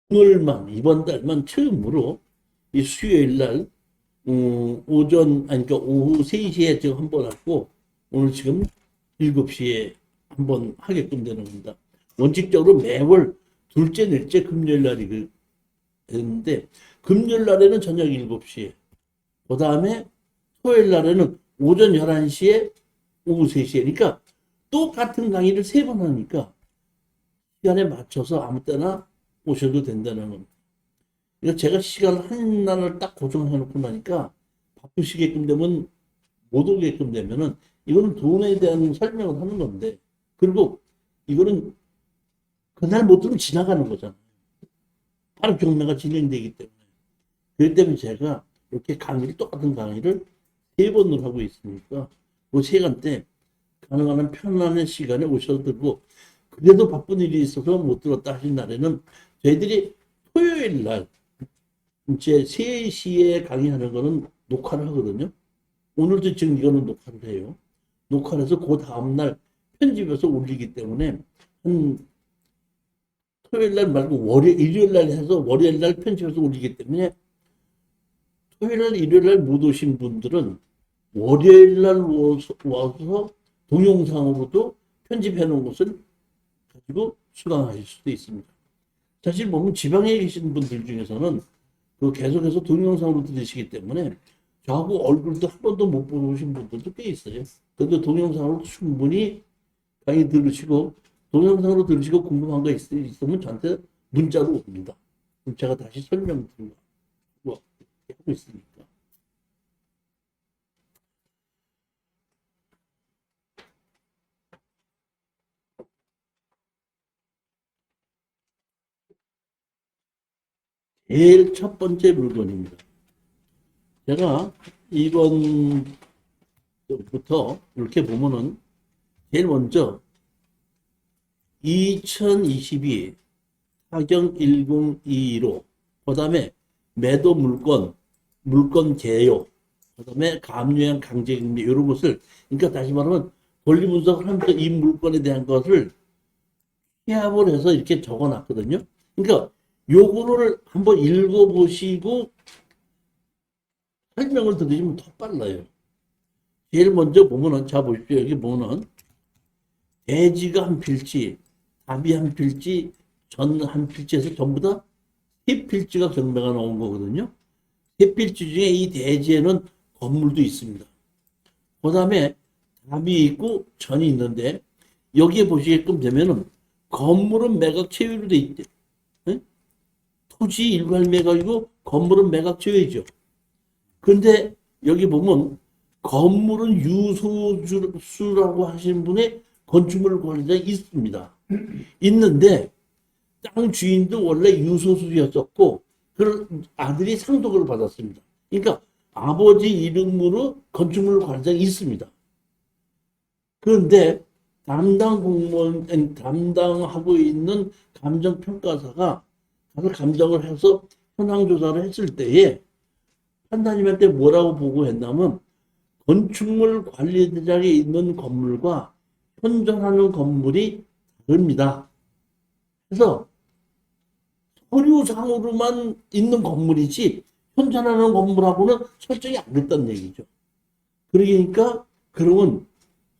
오늘만, 이번 달만 처음으로 이 수요일 날, 그러니까 오후 3시에 지금 한 번 하고, 오늘 지금 7시에 한 번 하게끔 되는 겁니다. 원칙적으로 매월 둘째, 넷째 금요일 날이 되는데, 금요일 날에는 저녁 7시에, 그 다음에 토요일 날에는 오전 11시에, 오후 3시에. 그러니까 똑같은 강의를 3번 하니까 시간에 맞춰서 아무 때나 오셔도 된다는 겁니다. 그러니까 제가 시간 하나를 딱 고정해 놓고 나니까 바쁘시게끔 되면 못 오게끔 되면은 이거는 돈에 대한 설명을 하는 건데, 그리고 이거는 그날 못 들으면 지나가는 거잖아요. 바로 경매가 진행되기 때문에. 그렇기 때문에 제가 이렇게 강의를, 똑같은 강의를 3번을 하고 있으니까 그 시간대 가능한 한 편안한 시간에 오셔도 되고, 그래도 바쁜 일이 있어서 못 들었다 하신 날에는 저희들이 토요일 날 이제 3시에 강의하는 거는 녹화를 하거든요. 오늘도 지금 이거는 녹화를 해요. 녹화를 해서 그 다음날 편집해서 올리기 때문에 한 토요일 날 말고 일요일 날 해서 월요일 날 편집해서 올리기 때문에 토요일 날, 일요일 날 못 오신 분들은 월요일 날 와서 동영상으로도 편집해 놓은 것을 가지고 수강하실 수도 있습니다. 사실 보면 지방에 계신 분들 중에서는 그 계속해서 동영상으로 들으시기 때문에 저하고 얼굴도 한 번도 못 보신 분들도 꽤 있어요. 그런데 동영상으로 충분히 강의 들으시고, 동영상으로 들으시고 궁금한 거 있으면 저한테 문자로 옵니다. 그럼 제가 다시 설명드리고 하고 있으니까. 제일 첫 번째 물건입니다. 제가 이번부터 이렇게 보면은 제일 먼저 2022 타경 1022로, 그 다음에 매도 물건 개요, 그 다음에 감유형 강제금리, 이런 것을, 그러니까 다시 말하면 권리 분석을 하면서 이 물건에 대한 것을 취합을 해서 이렇게 적어 놨거든요. 그러니까 요거를 한번 읽어보시고 설명을 들으시면 더 빨라요. 제일 먼저 보면은, 자 보십시오. 여기 보면은 대지가 한 필지, 답이 한 필지, 전 한 필지에서 전부 다 세 필지가 경매가 나온 거거든요. 세 필지 중에 이 대지에는 건물도 있습니다. 그 다음에 답이 있고 전이 있는데, 여기에 보시게끔 되면은 건물은 매각 체유로 돼 있대. 네? 토지 일괄 매각이고 건물은 매각 체유죠. 근데 여기 보면 건물은 유소주라고 하시는 분의 건축물 관리자가 있습니다. 있는데 땅 주인도 원래 유소수였었고 그 아들이 상속을 받았습니다. 그러니까 아버지 이름으로 건축물 관리자가 있습니다. 그런데 담당하고 있는 감정평가사가 가서 감정을 해서 현황 조사를 했을 때에 판사님한테 뭐라고 보고했냐면, 건축물 관리대장에 있는 건물과 현존하는 건물이 다릅니다. 그래서 서류상으로만 있는 건물이지 현존하는 건물하고는 설정이 안 됐다는 얘기죠. 그러니까 그러면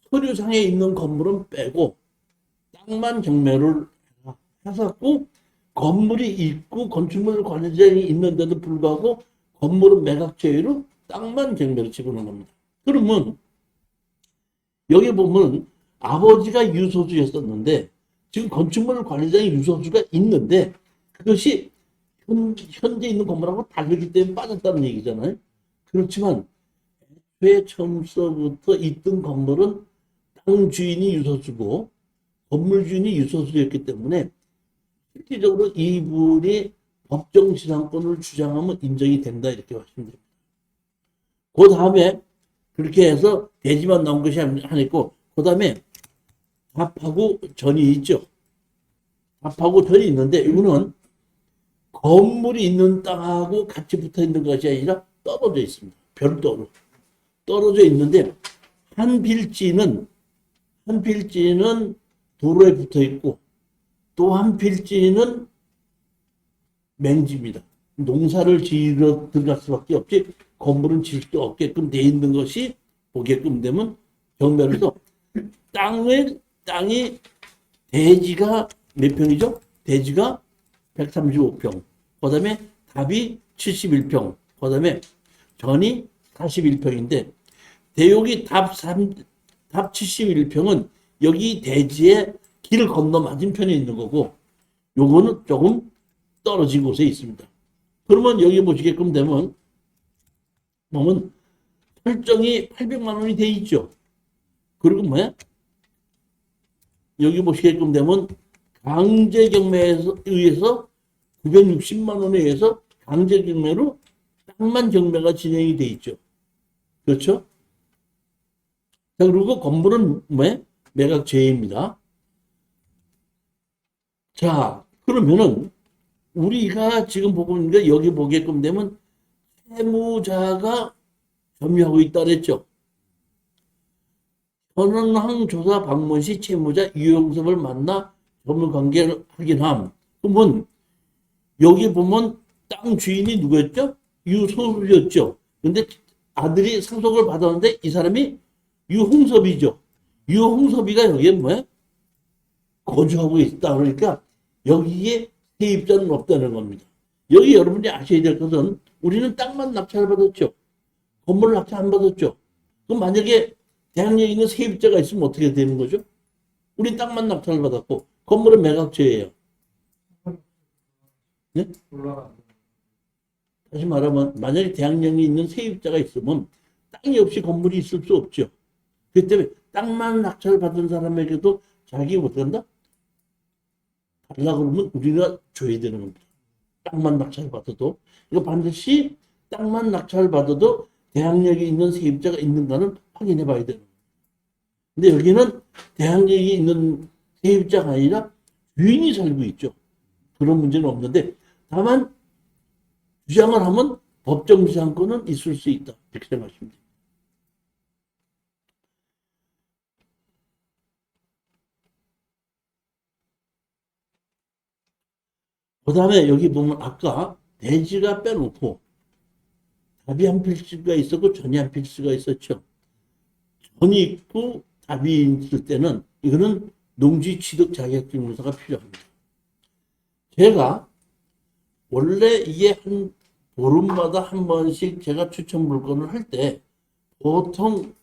서류상에 있는 건물은 빼고 땅만 경매를 해갖고, 건물이 있고 건축물 관리자이 있는데도 불구하고 건물은 매각제외로 땅만 경매로 집어넣은 겁니다. 그러면 여기 보면 아버지가 유소주였었는데 지금 건축물 관리자의 유소주가 있는데 그것이 현재 있는 건물하고 다르기 때문에 빠졌다는 얘기잖아요. 그렇지만 왜 처음서부터 있던 건물은 땅 주인이 유소주고 건물 주인이 유소주였기 때문에 실질적으로 이분이 법정지상권을 주장하면 인정이 된다, 이렇게 하시면 됩니다. 그 다음에 그렇게 해서 대지만 나온 것이 하나 있고, 그 다음에 답하고 전이 있죠. 답하고 전이 있는데 이거는 건물이 있는 땅하고 같이 붙어 있는 것이 아니라 떨어져 있습니다. 별도로 떨어져 있는데 한 필지는 도로에 붙어 있고 또 한 필지는 맹지입니다. 농사를 지으러 들어갈 수밖에 없지 건물은 지을 수 없게끔 돼 있는 것이 보게끔 되면 경매로서 땅이 대지가 몇 평이죠? 대지가 135평, 그 다음에 답이 71평, 그 다음에 전이 41평인데 대욕이 답 71평은 여기 대지에 길 건너 맞은편에 있는 거고 요거는 조금 떨어진 곳에 있습니다. 그러면 여기 보시게끔 되면 설정이 800만 원이 돼 있죠. 그리고 뭐야? 여기 보시게끔 되면 강제 경매에 의해서 960만 원에 의해서 강제 경매로 땅만 경매가 진행이 돼 있죠. 그렇죠? 자, 그리고 건물은 뭐야? 매각 제외입니다. 자, 그러면은 우리가 지금 보고 있는 게 여기 보게끔 되면 채무자가 점유하고 있다 그랬죠. 현황 조사 방문 시 채무자 유영섭을 만나 법률 관계를 확인함. 그러면 여기 보면 땅 주인이 누구였죠? 유소수였죠. 근데 아들이 상속을 받았는데 이 사람이 유홍섭이죠. 유홍섭이가 여기에 뭐야? 거주하고 있다. 그러니까 여기에 세입자는 없다는 겁니다. 여기 여러분이 아셔야 될 것은 우리는 땅만 낙찰을 받았죠. 건물을 낙찰 안 받았죠. 그럼 만약에 대학력에 있는 세입자가 있으면 어떻게 되는 거죠? 우리 땅만 낙찰을 받았고 건물은 매각제예요. 네? 다시 말하면 만약에 대학령에 있는 세입자가 있으면 땅이 없이 건물이 있을 수 없죠. 그렇기 때문에 땅만 낙찰 받은 사람에게도 자기 못한다? 달라고 그러면 우리가 줘야 되는 겁니다. 땅만 낙찰 받아도. 이거 반드시 땅만 낙찰 받아도 대학력에 있는 세입자가 있는가는 확인해 봐야 되는 겁니다. 근데 여기는 대학력에 있는 세입자가 아니라 주인이 살고 있죠. 그런 문제는 없는데 다만 주장을 하면 법정 지상권은 있을 수 있다. 이렇게 생각하시면 됩니다. 그 다음에 여기 보면 아까 대지가 빼놓고 답이 한 필수가 있었고 전이 한 필수가 있었죠. 전이 있고 답이 있을 때는 이거는 농지 취득 자격증명서가 필요합니다. 제가 원래 이게 한 보름마다 한 번씩 제가 추천 물건을 할 때 보통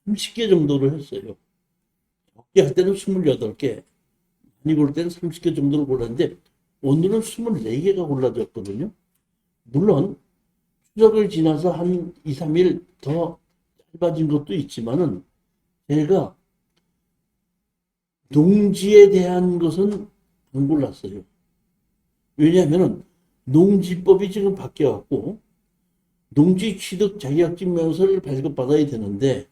30개 정도를 했어요. 적게 할 때는 28개, 많이 고를 때는 30개 정도를 골랐는데 오늘은 24개가 골라졌거든요. 물론 추석을 지나서 한 2, 3일 더 짧아진 것도 있지만은 제가 농지에 대한 것은 안 골랐어요. 왜냐하면 농지법이 지금 바뀌어갖고 농지 취득 자격증명서를 발급받아야 되는데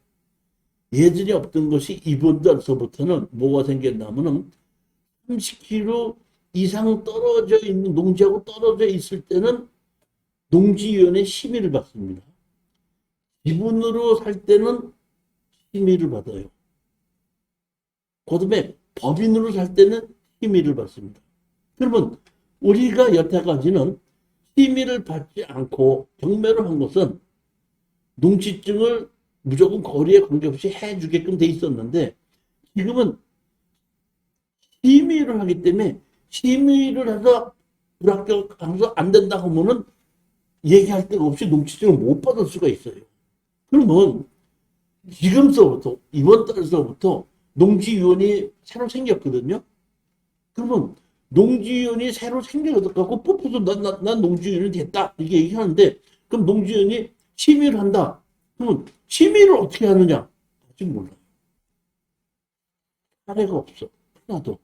예전에 없던 것이 이번 달서부터는 뭐가 생겼냐면은 30km 이상 떨어져 있는 농지하고 떨어져 있을 때는 농지위원회 심의를 받습니다. 지분으로 살 때는 심의를 받아요. 그다음에 법인으로 살 때는 심의를 받습니다. 그러면 우리가 여태까지는 심의를 받지 않고 경매를 한 것은 농지증을 무조건 거리에 관계없이 해주게끔 돼 있었는데 지금은 심의를 하기 때문에 심의를 해서 불합격해서 안 된다고 하면은 얘기할 데가 없이 농지증을 못 받을 수가 있어요. 그러면 지금서부터 이번 달서부터 농지위원이 새로 생겼거든요. 그러면 농지위원이 새로 생겨갖고 뽑혀서 난 농지위원이 됐다 이렇게 얘기하는데 그럼 농지위원이 심의를 한다. 그러면 심의를 어떻게 하느냐? 아직 몰라요. 사례가 없어. 하나도.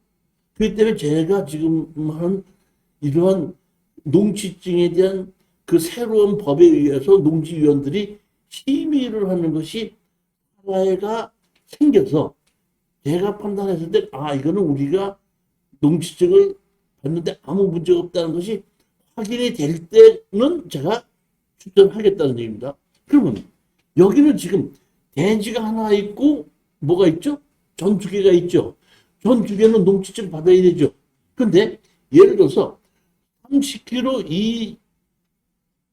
그렇기 때문에 제가 지금 하는 이러한 농지증에 대한 그 새로운 법에 의해서 농지위원들이 심의를 하는 것이 사례가 생겨서 제가 판단했을 때 이거는 우리가 농지증을 받는데 아무 문제가 없다는 것이 확인이 될 때는 제가 추천하겠다는 얘기입니다. 그러면 여기는 지금 대지가 하나 있고 뭐가 있죠? 전 2개가 있죠. 전 2개는 농지증 받아야 되죠. 근데 예를 들어서 30km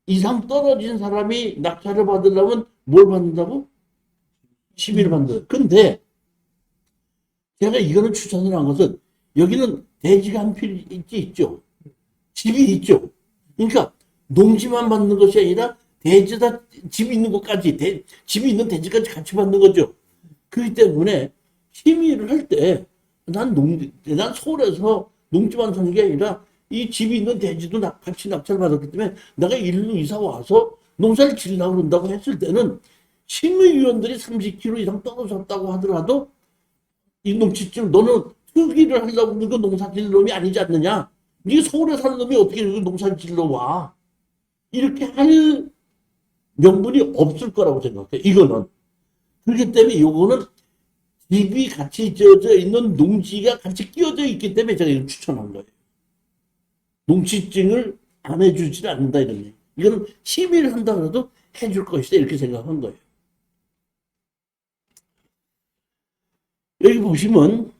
이상 떨어진 사람이 낙찰을 받으려면 뭘 받는다고? 시비를 받는다. 근데 제가 이거는 추천을 한 것은 여기는 대지가 한 필 있죠. 집이 있죠. 그러니까 농지만 받는 것이 아니라 대지다 집이 있는 것까지 집이 있는 대지까지 같이 받는 거죠. 그렇기 때문에 심의를 할 때 난 서울에서 농지만 사는 게 아니라 이 집이 있는 대지도 같이 낙찰 받았기 때문에 내가 일로 이사 와서 농사를 지으려고 그런다고 했을 때는 심의위원들이 30km 이상 떨어졌다고 하더라도 이 농지집 너는 투기를 하려고 하는 건 농사 지을 놈이 아니지 않느냐. 네가 서울에 사는 놈이 어떻게 농사를 지으러 와. 이렇게 할 명분이 없을 거라고 생각해. 이거는. 그렇기 때문에 이거는 집이 같이 지어져 있는 농지가 같이 끼어져 있기 때문에 제가 이걸 추천한 거예요. 농지증을 안 해주지 않는다 이런 얘기. 이거는 심의를 한다 그래도 해줄 것이다 이렇게 생각한 거예요. 여기 보시면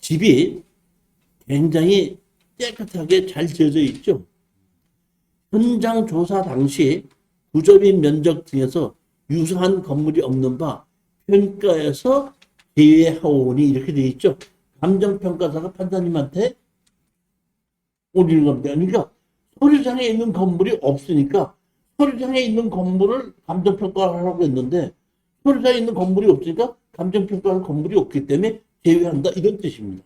집이 굉장히 깨끗하게 잘 지어져 있죠. 현장 조사 당시 구조 및 면적 등에서 유사한 건물이 없는 바 평가에서 제외하오니 이렇게 되어 있죠. 감정평가사가 판사님한테 올리는 겁니다. 그러니까 서류상에 있는 건물이 없으니까 서류상에 있는 건물을 감정평가를 하라고 했는데 서류상에 있는 건물이 없으니까 감정평가할 건물이 없기 때문에 제외한다 이런 뜻입니다.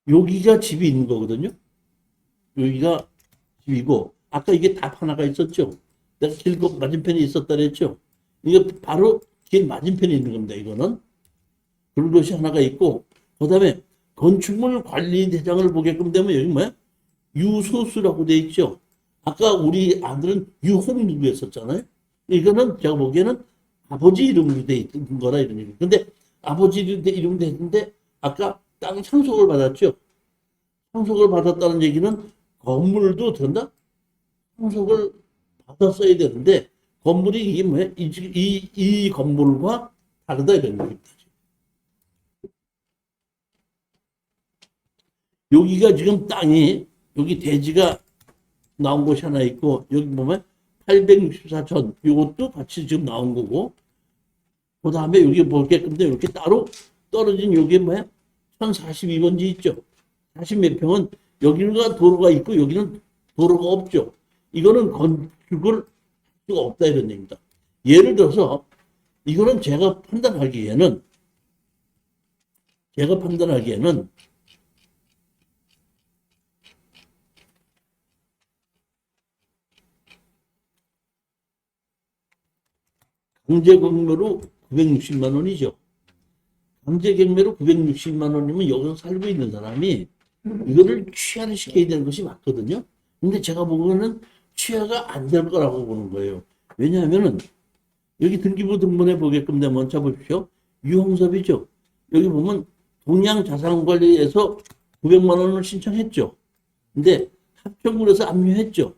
여기가 집이 있는 거거든요. 여기가 집이고 아까 이게 답 하나가 있었죠. 내가 길고 맞은편에 있었다 그랬죠. 이게 바로 길 맞은편에 있는 겁니다. 이거는. 그런 것이 하나가 있고 그 다음에 건축물 관리 대장을 보게끔 되면 여기 뭐야? 유소수라고 돼 있죠. 아까 우리 아들은 유홍누구 했었잖아요. 이거는 제가 보기에는 아버지 이름으로 돼 있는 거라 이런 얘기. 근데 아버지 이름으로 돼 있는데 아까 땅 상속을 받았죠. 상속을 받았다는 얘기는 건물도 된다? 상속을 받았어야 되는데 건물이 이게 뭐야? 이 건물과 다르다 이런 얘기입니다. 여기가 지금 땅이 여기 대지가 나온 곳이 하나 있고 여기 보면 864천 이것도 같이 지금 나온 거고 그 다음에 여기 볼게끔 돼 이렇게 따로 떨어진 여기 뭐야 1042번지 있죠. 40몇 평은 여기가 도로가 있고 여기는 도로가 없죠. 이거는 건축을 할 수가 없다 이런 얘기입니다. 예를 들어서 이거는 제가 판단하기에는 강제경매로 960만 원이죠. 강제경매로 960만 원이면 여기서 살고 있는 사람이 이거를 취하를 시켜야 되는 것이 맞거든요. 근데 제가 보기에는 취하가 안 될 거라고 보는 거예요. 왜냐하면은 여기 등기부 등본에 보게끔 되면 찾아보십시오. 유홍섭이죠. 여기 보면 동양자산관리에서 900만 원을 신청했죠. 근데 합평구에서 압류했죠.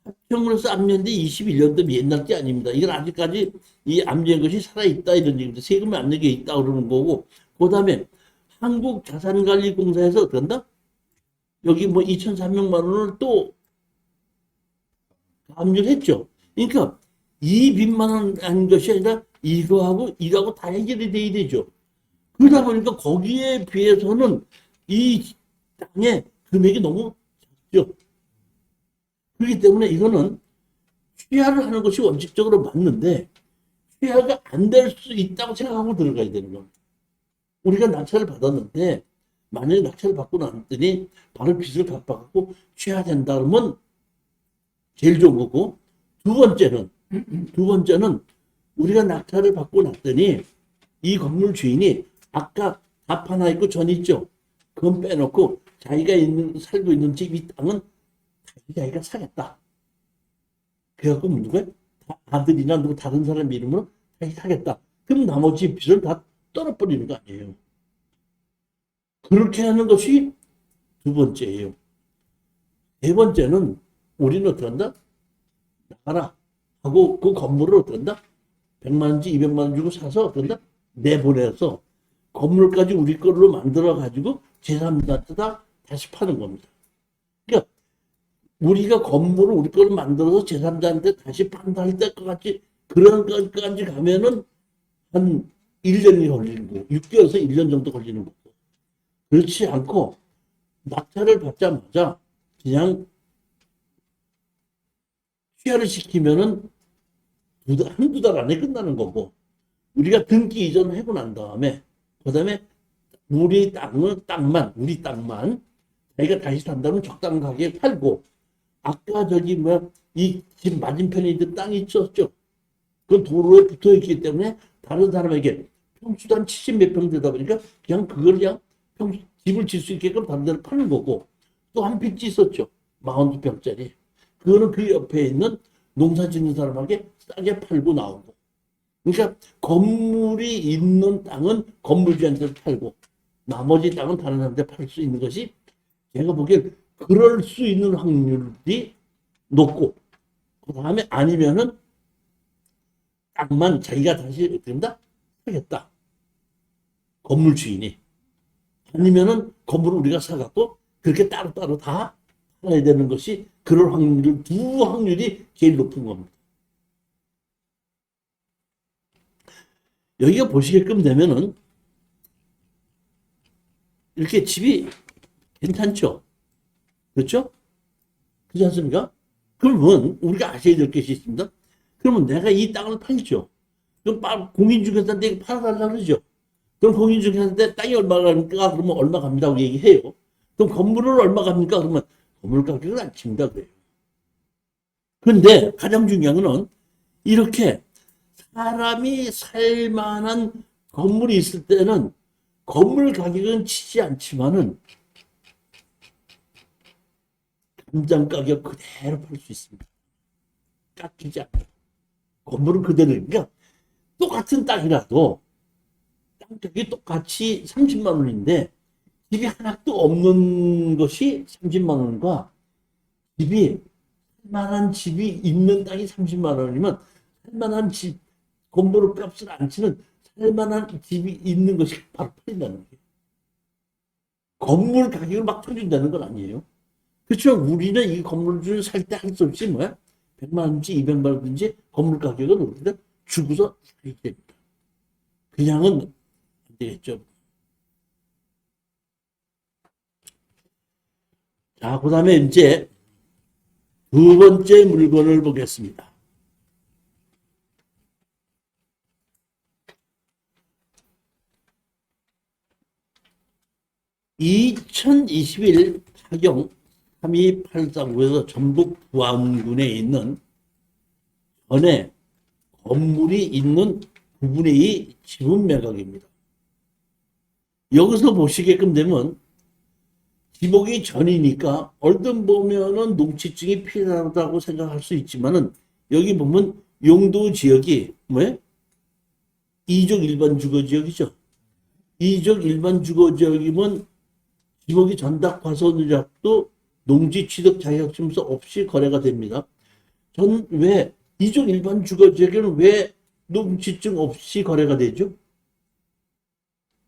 합평구에서 압류했는데 21년도 옛날 게 아닙니다. 이건 아직까지 이 압류한 것이 살아있다 이런 얘기입니다. 세금이 안 내게 있다 그러는 거고 그 다음에 한국자산관리공사에서 어떤다? 여기 뭐 2,300만 원을 또 압류를 했죠. 그러니까 이 빚만 한 것이 아니라 이거하고 다 해결이 돼야 되죠. 그러다 보니까 거기에 비해서는 이 땅의 금액이 너무 작죠. 그렇기 때문에 이거는 취하를 하는 것이 원칙적으로 맞는데 취하가 안 될 수 있다고 생각하고 들어가야 되는 겁니다. 우리가 낙찰을 받았는데 만약에 낙찰을 받고 났더니 바로 빚을 갚아갖고 취하된다 그러면 제일 좋은 거고 두 번째는 우리가 낙찰을 받고 났더니 이 건물 주인이 아까 앞 하나 있고 전 있죠. 그건 빼놓고 자기가 살고 있는 집 이 땅은 자기가 사겠다. 그래갖고 누구야? 아들이나 누구 다른 사람 이름으로 자기 사겠다. 그럼 나머지 빚을 다 떨어버리는 거 아니에요. 그렇게 하는 것이 두 번째예요. 세 번째는 우리는 어떻게 한다? 나가라 하고 그 건물을 어떻게 한다? 100만 원인지 200만 원 주고 사서 어떻게 한다? 내보내서 건물까지 우리 걸로 만들어가지고 제3자한테 다시 파는 겁니다. 그러니까 우리가 건물을 우리 걸로 만들어서 제3자한테 다시 판다 할 때까지 그런 것까지 가면은 한 1년이 걸리는 거고 6개월에서 1년 정도 걸리는 거고 그렇지 않고 낙찰을 받자마자 그냥 취하를 시키면은 한두 달 안에 끝나는 거고 우리가 등기 이전을 하고 난 다음에 그다음에 우리 땅만 자기가 다시 산다면 적당한 가격에 팔고 아까 저기 뭐 이 집 맞은편에 있는 땅이 있었죠. 그 도로에 붙어 있기 때문에 다른 사람에게 평수도 한 70 몇 평 되다 보니까 그냥 그걸 그냥 집을 질 수 있게끔 다른 데로 파는 거고 또 한 필지 있었죠. 42평짜리. 그거는 그 옆에 있는 농사 짓는 사람에게 싸게 팔고 나오고. 그러니까 건물이 있는 땅은 건물주한테 팔고 나머지 땅은 다른 사람한테 팔 수 있는 것이 제가 보기엔 그럴 수 있는 확률이 높고 그 다음에 아니면은 땅만 자기가 다시 된다 사겠다. 건물 주인이. 아니면은 건물을 우리가 사갖고 그렇게 따로따로 다 팔아야 되는 것이 그럴 확률, 두 확률이 제일 높은 겁니다. 여기가 보시게끔 되면은 이렇게 집이 괜찮죠? 그렇죠? 그렇지 않습니까? 그러면 우리가 아셔야 될 것이 있습니다. 그러면 내가 이 땅을 팔죠. 그럼 공인중개사한테 팔아달라고 그러죠. 그럼 공인중개사한테 땅이 얼마 갑니까? 그러면 얼마 갑니다고 얘기해요. 그럼 건물은 얼마 갑니까? 그러면 건물 가격을 안 칩니다. 그래요. 그런데 가장 중요한 거는 이렇게 사람이 살만한 건물이 있을 때는 건물 가격은 치지 않지만은 감정 가격 그대로 팔 수 있습니다. 깎이지 않고. 건물은 그대로. 그러니까 똑같은 땅이라도 땅 가격이 똑같이 30만 원인데 집이 하나도 없는 것이 30만 원과 집이 살만한 집이 있는 땅이 30만 원이면 살만한 집 건물 값을 안 치는 살만한 집이 있는 것이 바로 팔린다는 거예요. 건물 가격을 막 쳐준다는 건 아니에요. 그렇죠. 우리는 이 건물을 살 때 할 수 없이 뭐야? 100만 원인지 200만 원인지 건물 가격은 우리가 주고서 사야 됩니다. 그냥은 안 되겠죠. 자, 그 다음에 이제 두 번째 물건을 보겠습니다. 2021 타경 3284구에서 전북 부안군에 있는 전에 건물이 있는 부분의 이 지분 매각입니다. 여기서 보시게끔 되면 지목이 전이니까 얼른 보면은 농지증이 필요하다고 생각할 수 있지만은 여기 보면 용도 지역이 뭐예요? 2족 일반 주거 지역이죠. 2족 일반 주거 지역이면 지목이 전답 과소유자도 농지 취득 자격증서 없이 거래가 됩니다. 왜 2족 일반 주거 지역에는 왜 농지증 없이 거래가 되죠?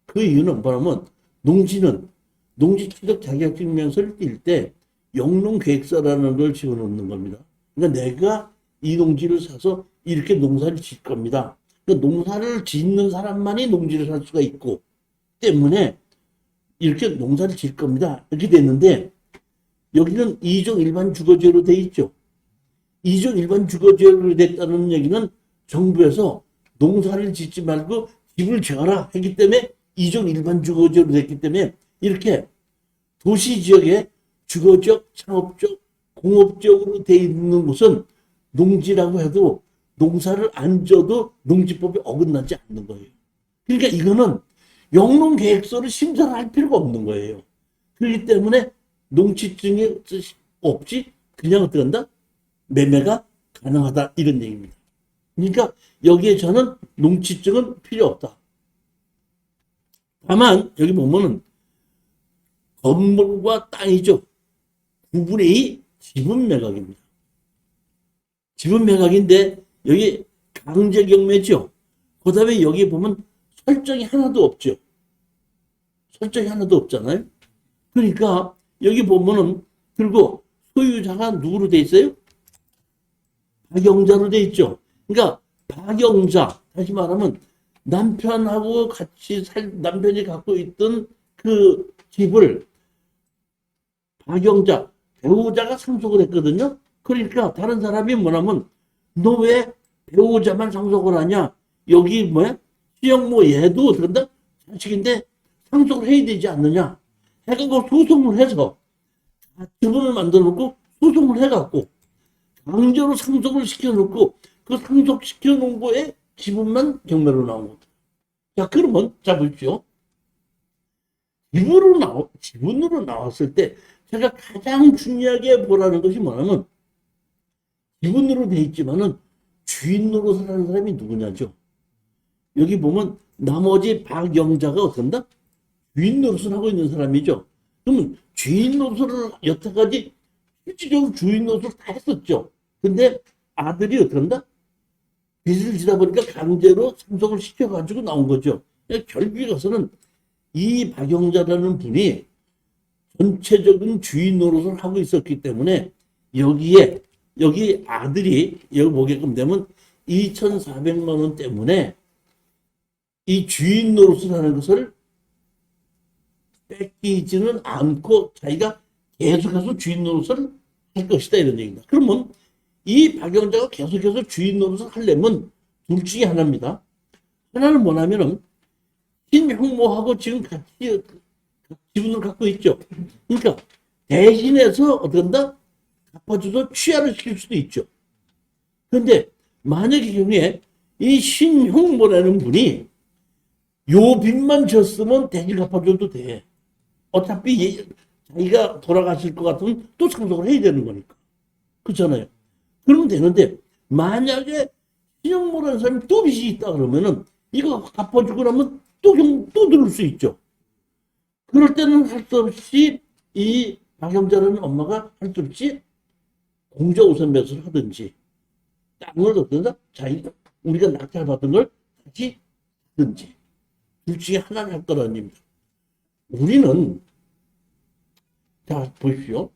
그 이유는 뭐냐면 농지는 농지 취득 자격증명서를 띌 때 영농계획서라는 걸 집어넣는 겁니다. 그러니까 내가 이 농지를 사서 이렇게 농사를 짓 겁니다. 그러니까 농사를 짓는 사람만이 농지를 살 수가 있고 때문에 이렇게 농사를 짓 겁니다. 이렇게 됐는데 여기는 2종 일반 주거지로 돼 있죠. 2종 일반 주거지로 됐다는 얘기는 정부에서 농사를 짓지 말고 집을 지어라 했기 때문에 2종 일반 주거지로 됐기 때문에 이렇게 도시지역에 주거적, 창업적, 공업적으로 돼 있는 곳은 농지라고 해도 농사를 안 져도 농지법에 어긋나지 않는 거예요. 그러니까 이거는 영농계획서를 심사를 할 필요가 없는 거예요. 그렇기 때문에 농지증이 없이 그냥 어떻게 한다? 매매가 가능하다 이런 얘기입니다. 그러니까 여기에 저는 농지증은 필요 없다. 다만 여기 보면은 건물과 땅이죠. 9분의 2 지분 매각입니다. 지분 매각인데 여기 강제 경매죠. 그 다음에 여기 보면 설정이 하나도 없죠. 설정이 하나도 없잖아요. 그러니까 여기 보면은 그리고 소유자가 누구로 돼 있어요? 박영자로 돼 있죠. 그러니까 박영자, 다시 말하면 남편하고 같이 남편이 갖고 있던 그 집을 박영자, 배우자가 상속을 했거든요. 그러니까 다른 사람이 뭐냐면 너 왜 배우자만 상속을 하냐? 여기 뭐야? 시영모 얘도 그런다? 자식인데 상속을 해야 되지 않느냐? 해가지고 소송을 해서 지분을 만들어 놓고 소송을 해갖고 강제로 상속을 시켜놓고 그 상속시켜 놓은 거에 지분만 경매로 나온 거죠. 자, 그러면 자 보십시오. 지분으로 나왔을 때 제가 가장 중요하게 보라는 것이 뭐냐면 지분으로 돼 있지만은 주인 노릇을 하는 사람이 누구냐죠. 여기 보면 나머지 박영자가 어떤다? 주인 노릇을 하고 있는 사람이죠. 그러면 주인 노릇을 여태까지 실질적으로 주인 노릇을 다 했었죠. 근데 아들이 어떤다? 빚을 지다 보니까 강제로 상속을 시켜가지고 나온 거죠. 결국에 가서는 이 박영자라는 분이 전체적인 주인 노릇을 하고 있었기 때문에 여기 아들이 여기 보게끔 되면 2,400만 원 때문에 이 주인 노릇을 하는 것을 뺏기지는 않고 자기가 계속해서 주인 노릇을 할 것이다 이런 얘기입니다. 그러면 이 박영자가 계속해서 주인 노릇을 하려면 둘 중에 하나입니다. 하나는 뭐냐면은 신형모하고 지금 같이 지분을 갖고 있죠. 그러니까 대신해서 어떤다? 갚아줘서 취하를 시킬 수도 있죠. 그런데 만약의 경우에 이 신형모라는 분이 요 빚만 졌으면 대신 갚아줘도 돼. 어차피 자기가 돌아가실 것 같으면 또 상속을 해야 되는 거니까. 그렇잖아요. 그러면 되는데 만약에 신형모라는 사람이 또 빚이 있다 그러면은 이거 갚아주고 나면 또 들을 수 있죠. 그럴 때는 할 수 없이 이 박영자라는 엄마가 할 수 없이 공자 우선 매수를 하든지 땅을 얻든가 자기가 우리가 낙찰받은 걸 다시 하든지 둘 중에 하나를 할 거라는 얘기입니다. 우리는 자 보십시오.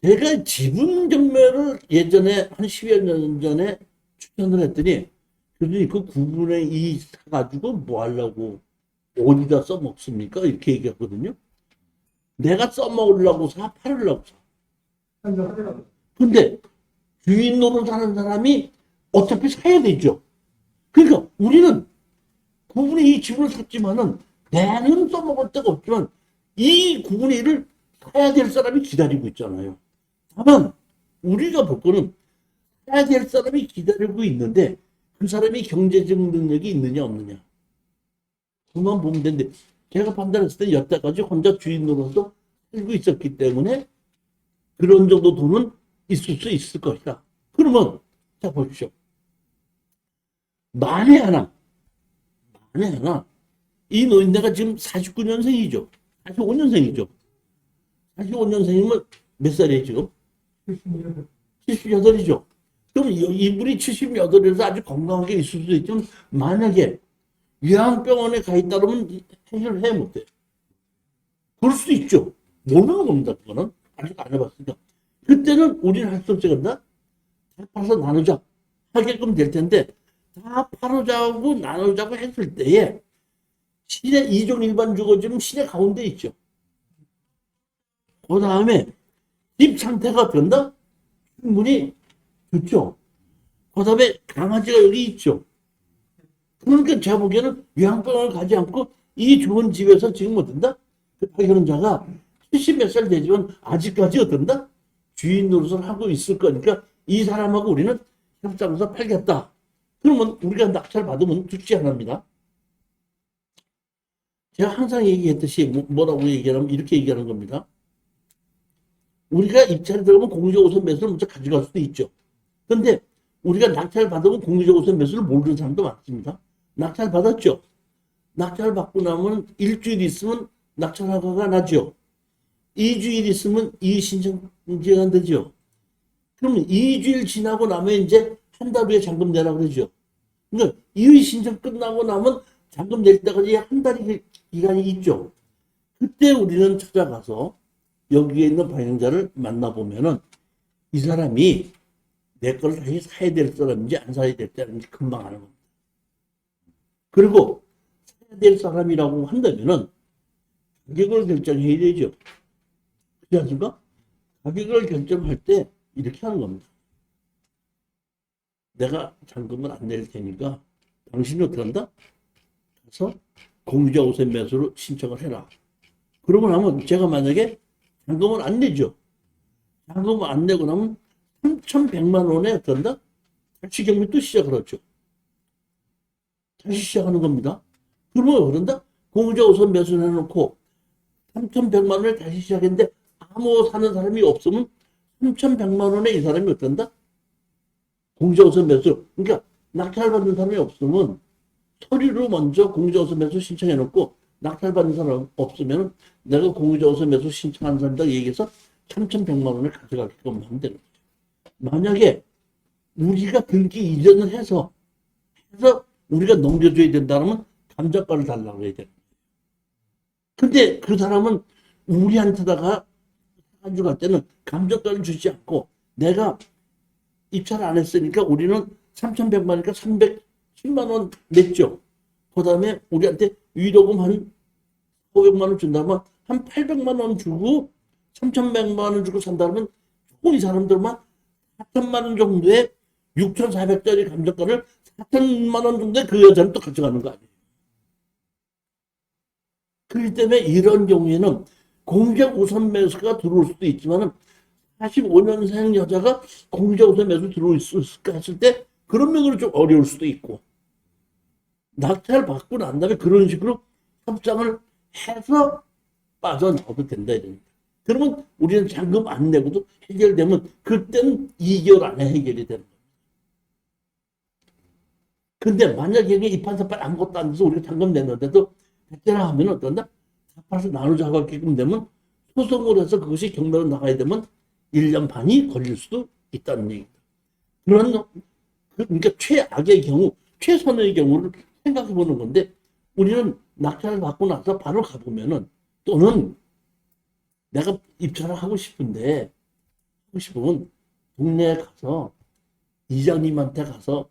제가 지분 경매를 예전에 한 10여 년 전에 추천을 했더니 교수님 그 9분의 2 사가지고 뭐 하려고 어디다 써먹습니까? 이렇게 얘기하거든요. 내가 써먹으려고 사, 팔으려고 사. 근데 주인 노릇하는 사람이 어차피 사야 되죠. 그러니까 우리는 9분의 2 지분을 샀지만은 내는 써먹을 데가 없지만 이 9분의 1을 사야 될 사람이 기다리고 있잖아요. 다만 우리가 볼 거는 사야 될 사람이 기다리고 있는데 그 사람이 경제적 능력이 있느냐 없느냐 그만 보면 되는데 제가 판단했을 때 여태까지 혼자 주인으로서 살고 있었기 때문에 그런 정도 돈은 있을 수 있을 것이다. 그러면 자 보십시오. 만에 하나 이 노인네가 지금 49년생이죠. 45년생이죠. 45년생이면 몇 살이에요 지금? 78이죠. 그럼 이분이 78에서 아주 건강하게 있을 수도 있지만 만약에 요양병원에 가 있다 그러면 해결을 해 못해. 그럴 수도 있죠. 모르는 겁니다. 그거는 아직 안 해봤으니까. 그때는 우리는 할 수 없지 않나? 다 팔아서 나누자 하게끔 될 텐데 다 팔아자고 나누자고 했을 때에 시내 2종 일반 주거지는 시내 가운데 있죠. 그 다음에 집 상태가 된다? 충분히 좋죠. 그 다음에 강아지가 여기 있죠. 그러니까 제가 보기에는 요양병원을 가지 않고 이 좋은 집에서 지금 어떤다? 그 발견자가 70몇 살 되지만 아직까지 어떤다? 주인 노릇을 하고 있을 거니까 이 사람하고 우리는 협상해서 팔겠다. 그러면 우리가 낙찰 받으면 둘째 하나입니다. 제가 항상 얘기했듯이 뭐라고 얘기하면 이렇게 얘기하는 겁니다. 우리가 입찰이 들어가면 공유적 우선 매수를 먼저 가져갈 수도 있죠. 그런데 우리가 낙찰 받으면 공유적 우선 매수를 모르는 사람도 많습니다. 낙찰 받았죠. 낙찰 받고 나면 일주일 있으면 낙찰 허가가 나죠. 2주일 있으면 이의신청제가 안 되죠. 그러면 2주일 지나고 나면 이제 한 달 후에 잔금 내라 그러죠. 그러니까 이의신청 끝나고 나면 잔금 낼 때까지 한 달이 기간이 있죠. 그때 우리는 찾아가서 여기에 있는 방향자를 만나보면은 이 사람이 내 걸 다시 사야 될 사람인지 안 사야 될 사람인지 금방 아는 겁니다. 그리고 사야 될 사람이라고 한다면은 가격을 결정해야 되죠. 그렇지 않습니까? 가격을 결정할 때 이렇게 하는 겁니다. 내가 잔금을 안 낼 테니까 당신이 어떻게 한다? 가서 공유자 우선 매수로 신청을 해라. 그러고 나면 제가 만약에 잔금을 안 내죠. 잔금을 안 내고 나면 3,100만 원에 어떤다? 다시 경매 또 시작을 하죠. 다시 시작하는 겁니다. 그러면 그런다? 공유자 우선 매수를 해놓고 3,100만 원에 다시 시작했는데 아무 사는 사람이 없으면 3,100만 원에 이 사람이 어떤다? 공유자 우선 매수. 그러니까 낙찰받는 사람이 없으면 서류로 먼저 공유자 우선 매수 신청해놓고 낙찰받는 사람 없으면 내가 공유자 우선 매수 신청하는 사람이다 얘기해서 3,100만 원을 가져가게끔 하면 되는 거죠. 만약에 우리가 등기 이전을 해서 우리가 넘겨줘야 된다면 감정가를 달라고 해야 돼요. 근데 그 사람은 우리한테다가 가져갈 때는 감정가를 주지 않고 내가 입찰을 안 했으니까 우리는 3,100만이니까 310만 원 냈죠. 그 다음에 우리한테 위로금 한 500만 원 준다면 한 800만 원 주고 3,100만 원 주고 산다면 이 사람들만 4천만 원 정도의 6,400짜리 감정가를 4천만 원 정도의 그 여자는 또 가져가는 거 아니에요. 그렇기 때문에 이런 경우에는 공작 우선 매수가 들어올 수도 있지만 45년생 여자가 공작 우선 매수 들어올 수 있을까 했을 때 그런 면으로 좀 어려울 수도 있고 낙찰 받고 난 다음에 그런 식으로 협상을 해서 빠져나와도 된다 이럽니다. 그러면 우리는 잔금 안 내고도 해결되면 그때는 2개월 안에 해결이 되는 거예요. 근데 만약에 이판사판 아무것도 안 돼서 우리가 잔금 냈는데도 됐잖아 하면 어떤다? 사파서 나누자가게끔 되면 소송을 해서 그것이 경매로 나가야 되면 1년 반이 걸릴 수도 있다는 얘기입니다. 그러니까 최악의 경우, 최선의 경우를 생각해 보는 건데 우리는 낙찰을 받고 나서 바로 가보면은 또는 내가 입찰을 하고 싶으면 동네에 가서 이장님한테 가서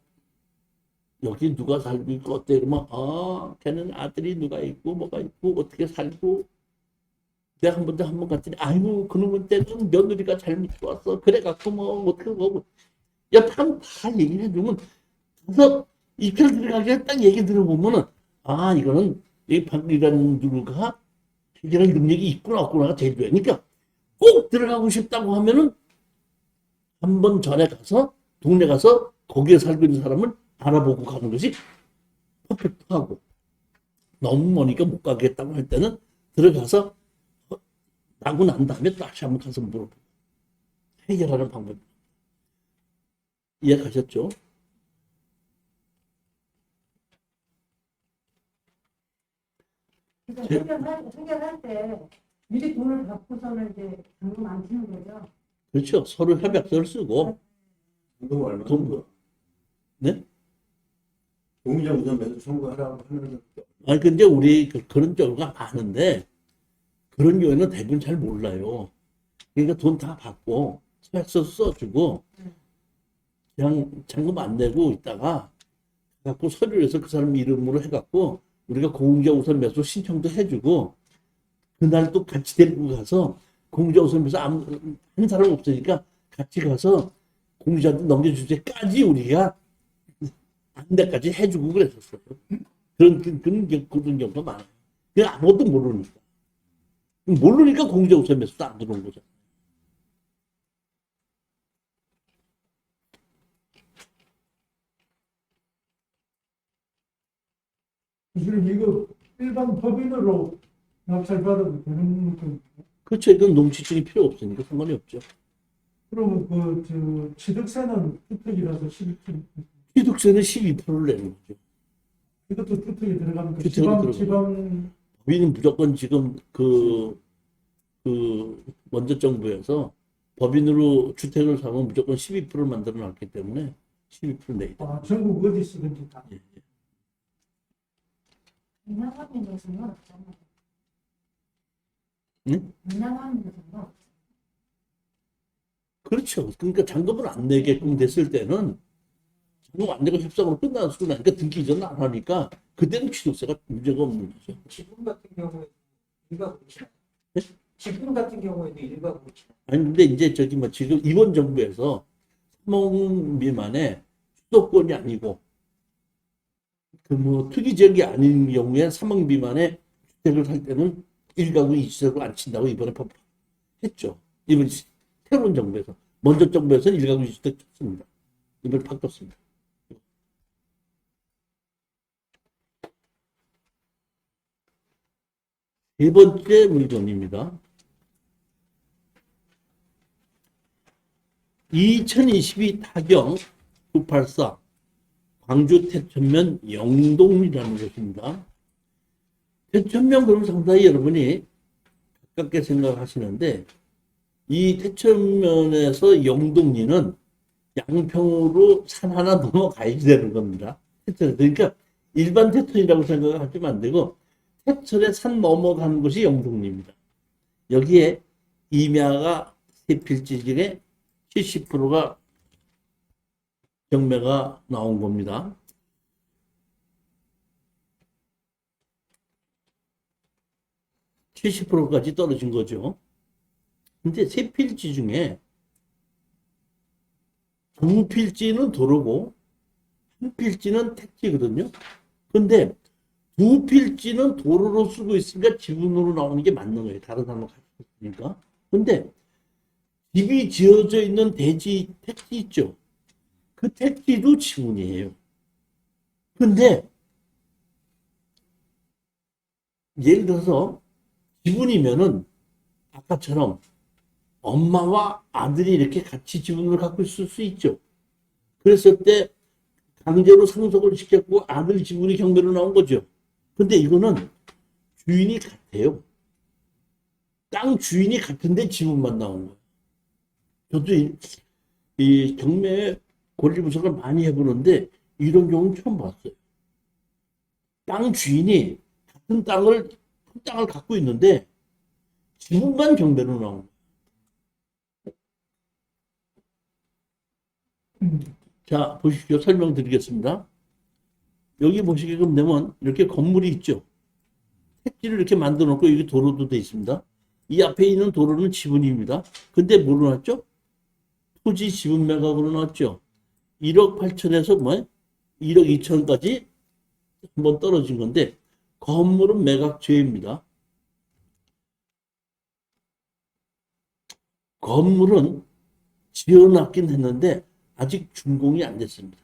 여기 누가 살고 있고 어때 그러면 걔는 아들이 누가 있고 뭐가 있고 어떻게 살고 내가 한 번 갔더니 아이고 그놈은 때는 며느리가 잘못 왔어 그래갖고 뭐 어떻게 뭐 옆에 다 얘기를 해주면 가서 입찰 들어가게 딱 얘기 들어보면은 이거는 이 박리라는 누가 해결할 능력이 있구나 없구나가 제일 중요하니까 꼭 들어가고 싶다고 하면은 한 번 전에 가서 동네 가서 거기에 살고 있는 사람을 알아보고 가는 것이 퍼펙트하고 너무 머니까 못 가겠다고 할 때는 들어가서 나고 난 다음에 다시 한번 가서 물어보고 해결하는 방법 이해가셨죠? 해결할 때 미리 돈을 받고서는 이제 잔금 안 치는 거죠. 그렇죠. 서로 협약서를 쓰고 돈 얼마? 돈 네? 공유자 우선 매수 청구하라고 하는 근데 우리 그런 경우가 많은데 그런 경우에는 대부분 잘 몰라요. 그러니까 돈 다 받고 협약서 써주고 그냥 잔금 안 내고 있다가 갖고 서류에서 그 사람 이름으로 해갖고 우리가 공유자 우선 매수 신청도 해주고 그날 또 같이 데리고 가서 공유자 우선 매수 한 사람 없으니까 같이 가서 공유자한테 넘겨줄 때까지 우리가 안 데까지 해주고 그랬었어요. 그런 경우가 많아요. 그냥 아무것도 모르니까 공유자 우선 매수도 안 들어온 거죠. 사실 이거 일반 법인으로 낙찰받아도 되는 건 그렇죠. 이건 농지증이 필요 없으니까 상관이 없죠. 그러면 취득세는 주택이라서 12%. 취득세는 12%를 내는 거죠. 이것도 주택에 들어가니까 주택으로 지방 법인은 무조건 지금 먼저 정부에서 법인으로 주택을 사면 무조건 12%를 만들어 놨기 때문에 12% 내야 돼. 전국 어디 쓰든지 다. 예, 예. 민영하면 상관없잖아요. 응? 민영하면 상관없잖아요. 그렇죠. 그러니까 잔금을 안 내게끔 됐을 때는 잔금 안 내고 협상으로 끝나서 나니까 등기 이전 안 하니까 그때는 취득세가 문제가 없는 거죠. 지분 같은 경우에 일가 그렇지 않아요. 네? 지분 같은 경우에도 일가 그렇지 않아요. 아니 근데 이제 저기 뭐 지금 이번 정부에서 3억 미만의 수도권이 아니고 그 뭐 투기 지역이 아닌 경우에 3억 미만의 주택을 살 때는 1가구 2주택으로 안 친다고 이번에 했죠. 이번 새로운 정부에서 먼저 정부에서는 1가구 2주택 쳤습니다. 이번에 바꿨습니다. 세 번째 물건입니다. 2022 타경 984 광주 태천면 영동이라는 곳입니다. 태천면 그러면 상당히 여러분이 가깝게 생각하시는데 이 태천면에서 영동리는 양평으로 산 하나 넘어가야 되는 겁니다. 태천 그러니까 일반 태천이라고 생각하시면 안 되고 태천에 산 넘어가는 곳이 영동리입니다. 여기에 임야가 세 필지 중에 70%가 경매가 나온 겁니다. (70%까지) 떨어진 거죠. 근데 세 필지 중에 두 필지는 도로고 한 필지는 택지거든요. 근데 두 필지는 도로로 쓰고 있으니까 지분으로 나오는 게 맞는 거예요. 다른 사람은 가지고 있으니까. 근데 집이 지어져 있는 대지 택지 있죠. 그 택지도 지분이에요. 근데 예를 들어서 지분이면은 아까처럼 엄마와 아들이 이렇게 같이 지분을 갖고 있을 수 있죠. 그랬을 때 강제로 상속을 시켰고 아들 지분이 경매로 나온 거죠. 근데 이거는 주인이 같아요. 땅 주인이 같은데 지분만 나온 거예요. 저도 이 경매 권리 분석을 많이 해보는데 이런 경우는 처음 봤어요. 땅 주인이 같은 땅을 큰 땅을 갖고 있는데 지분만 경매로 나온 거예요. 자, 보십시오. 설명드리겠습니다. 여기 보시게끔 되면 이렇게 건물이 있죠. 택지를 이렇게 만들어 놓고 여기 도로도 돼 있습니다. 이 앞에 있는 도로는 지분입니다. 근데 뭐로 났죠? 토지 지분 매각으로 났죠. 1억 8천에서 뭐 1억 2천까지 한번 떨어진 건데 건물은 매각죄입니다. 건물은 지어놨긴 했는데 아직 준공이 안 됐습니다.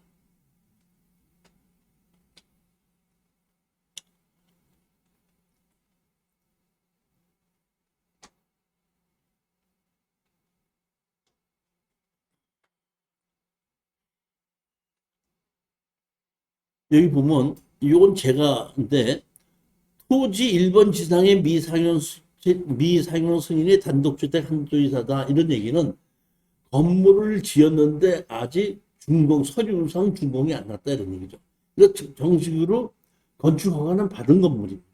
여기 보면 이건 제가인데 토지 1번 지상의 미상용 승인의 단독주택 한도이사다 이런 얘기는 건물을 지었는데 아직 준공 서류상 준공이 안 났다 이런 얘기죠. 그래서 정식으로 건축 허가는 받은 건물입니다.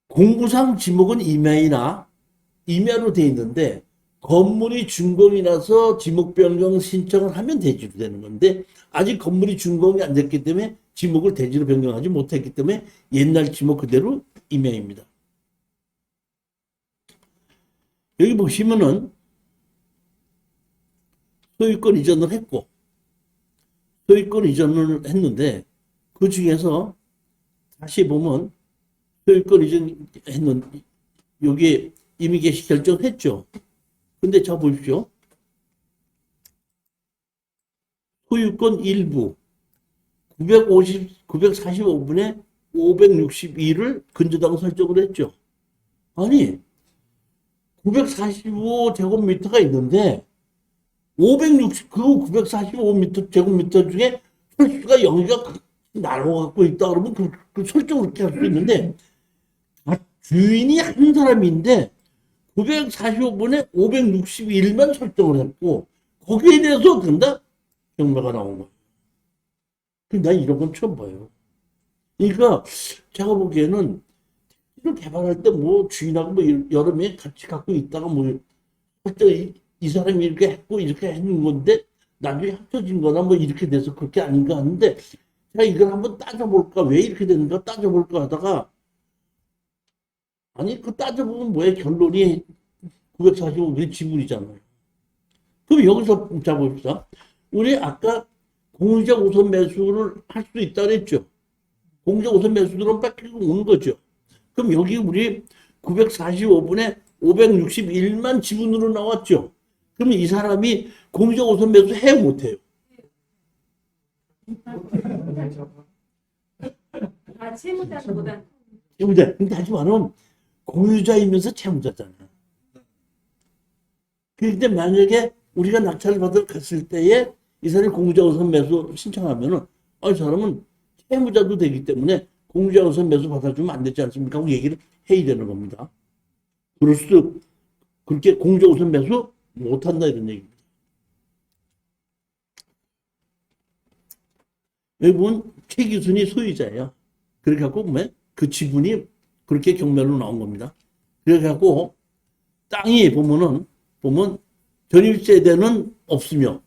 공구상 지목은 임야로 돼 있는데 건물이 준공이 나서 지목 변경 신청을 하면 대지로 되는 건데 아직 건물이 준공이 안 됐기 때문에 지목을 대지로 변경하지 못했기 때문에 옛날 지목 그대로 임야입니다. 여기 보시면은 소유권 이전을 했고 소유권 이전을 했는데 그 중에서 다시 보면 소유권 이전했는 여기에 이미 개시 결정했죠. 근데 자 보십시오. 소유권 일부 945분에 562를 근저당 설정을 했죠. 아니 945제곱미터가 있는데 945제곱미터 중에 철수가 영리가 나눠 갖고 있다 그러면 그 설정을 그렇게 할 수 있는데 주인이 한 사람인데 945분에 561만 설정을 했고 거기에 대해서 된다? 경매가 나온 거예요. 근데 난 이런 건 처음 봐요. 그러니까 제가 보기에는 이걸 개발할 때 뭐 주인하고 뭐 여러 명이 같이 갖고 있다가 뭐 할때 이 사람이 이렇게 했고 이렇게 했는 건데 나중에 합쳐진 거나 뭐 이렇게 돼서 그렇게 아닌가 하는데 제가 이걸 한번 따져볼까 왜 이렇게 되는가 따져볼까 하다가 아니 그 따져보면 뭐야 결론이 945개 지분이잖아요. 그럼 여기서 자 봅시다. 우리 아까 공유적 우선 매수를 할 수 있다 그랬죠. 공유적 우선 매수들은 뺏기고 오는 거죠. 그럼 여기 우리 945분에 561만 지분으로 나왔죠. 그럼 이 사람이 공유적 우선 매수 해 못해요? 아, 채무자보다 채무자. 근데 하지만은 공유자이면서 채무자잖아. 그런데 만약에 우리가 낙찰을 받으러 갔을 때에 이 사람이 공유자 우선 매수 신청하면은 이 사람은 채무자도 되기 때문에 공유자 우선 매수 받아주면 안 되지 않습니까? 하고 얘기를 해야 되는 겁니다. 그럴 수도 그렇게 공유자 우선 매수 못한다 이런 얘기입니다. 여기 보면 최기순이 소유자예요. 그렇게 갖고 보면 그 지분이 그렇게 경매로 나온 겁니다. 그래 갖고 땅이 보면 전입세대는 없으며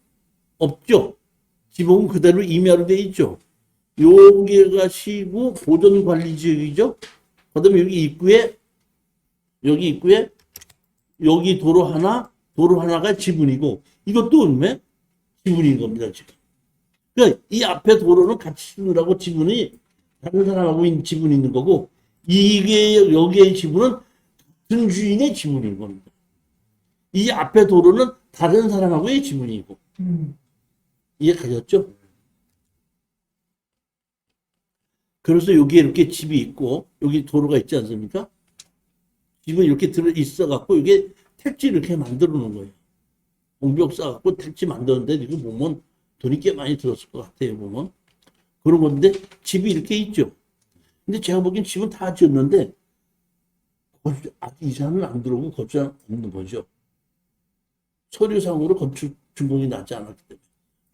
없죠. 지붕은 그대로 임야로 돼 있죠. 여기가 시구 보존관리지역이죠. 그다음에 여기 입구에 여기 도로 하나가 지분이고 이것도 왜 지분인 겁니다 지금. 그러니까 이 앞에 도로는 같이 쓰느라고 지분이 다른 사람하고 있는 지분이 있는 거고 이게 여기의 지분은 같은 주인의 지분인 겁니다. 이 앞에 도로는 다른 사람하고의 지분이고 이해가셨죠? 그래서 여기에 이렇게 집이 있고 여기 도로가 있지 않습니까? 집은 이렇게 들어 있어 갖고 이게 택지 이렇게 만들어 놓은 거예요. 공벽 쌓아 갖고 택지 만드는데 이거 보면 돈이 꽤 많이 들었을 것 같아요. 보면 그런 건데 집이 이렇게 있죠. 근데 제가 보기엔 집은 다 지었는데 아직 이사는 안 들어오고 거주자 없는 거죠. 서류상으로 건축 준공이 나지 않았기 때문에.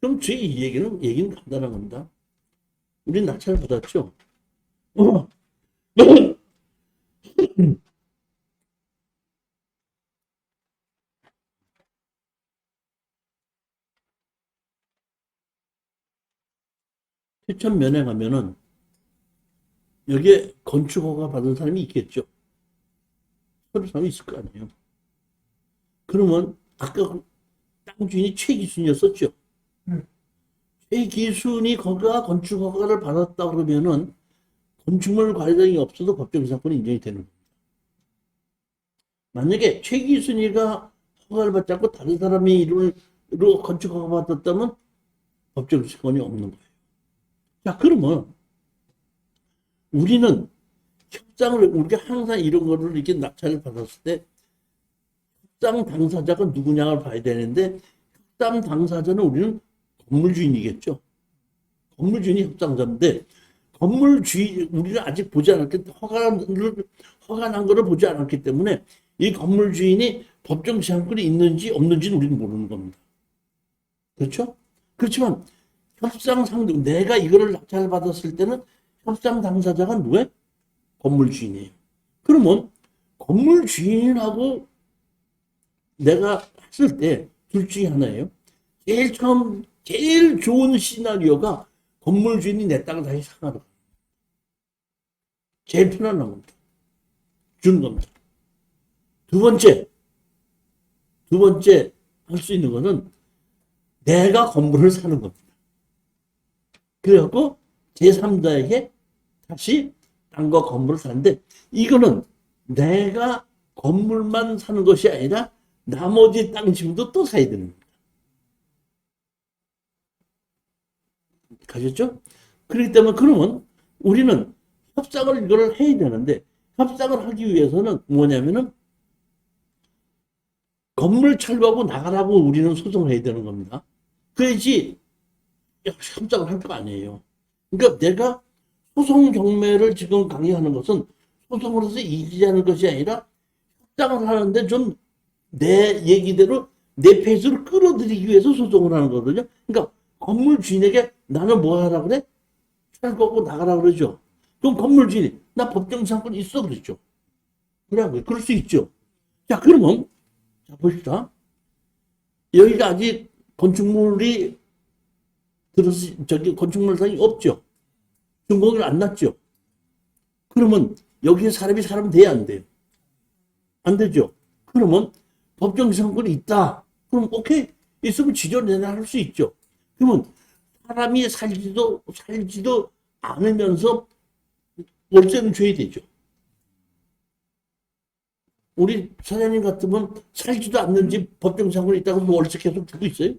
그럼 제 얘기는 간단한 겁니다. 우린 낙찰을 받았죠. 최천 면허하면은 여기에 건축허가 받은 사람이 있겠죠. 서류상이 있을 거 아니에요. 그러면 아까 땅 주인이 최기순이었었죠. 최기순이 거기가 건축허가를 받았다 그러면은 건축물 관리장이 없어도 법정이사건이 인정이 되는 겁니다. 만약에 최기순이가 허가를 받지 않고 다른 사람이 이름으로 건축허가 받았다면 법정이사건이 없는 거예요. 자, 그러면 우리는 우리가 항상 이런 거를 이렇게 낙찰을 받았을 때 협상 당사자가 누구냐를 봐야 되는데 협상 당사자는 우리는 건물주인이겠죠. 건물주인이 협상자인데 건물주인 우리는 아직 보지 않았기 때문에 허가 난 거를 보지 않았기 때문에 이 건물주인이 법정 지향권이 있는지 없는지는 우리는 모르는 겁니다. 그렇죠? 그렇지만 협상 상대 내가 이거를 낙찰을 받았을 때는 협상 당사자가 누구예요? 건물주인이에요. 그러면 건물주인하고 내가 했을 때 둘 중에 하나예요. 제일 좋은 시나리오가 건물주인이 내 땅을 다시 사가는 거예요. 제일 편안한 겁니다. 주는 겁니다. 두 번째 할 수 있는 거는 내가 건물을 사는 겁니다. 그래갖고 제3자에게 다시 땅과 건물을 사는데 이거는 내가 건물만 사는 것이 아니라 나머지 땅 지분도 또 사야 되는 겁니다. 가셨죠? 그렇기 때문에 그러면 우리는 협상을 이걸 해야 되는데 협상을 하기 위해서는 뭐냐면은 건물 철거하고 나가라고 우리는 소송을 해야 되는 겁니다. 그래야지 협상을 할 거 아니에요. 그러니까 내가 소송 경매를 지금 강의하는 것은 소송을 해서 이기자는 것이 아니라 협상을 하는데 좀 내 얘기대로 내 페이스를 끌어들이기 위해서 소송을 하는 거거든요. 그러니까 건물 주인에게 나는 뭐 하라 그래? 철거하고 나가라 그러죠. 그럼 건물 주인이 나 법정 지상권 있어 그랬죠. 그래요. 그럴 수 있죠. 자, 그러면 자 보시다. 여기가 아직 건축물이 저기 건축물상이 없죠. 준공이 안 났죠. 그러면 여기에 사람이 사람 돼야 안 돼요? 안 되죠. 그러면 법정 지상권이 있다. 그럼 오케이. 있으면 지조 내놔 할 수 있죠. 그러면 사람이 살지도 않으면서 월세는 줘야 되죠. 우리 사장님 같으면 살지도 않는 집 법정 지상권이 있다고 하면 월세 계속 주고 있어요.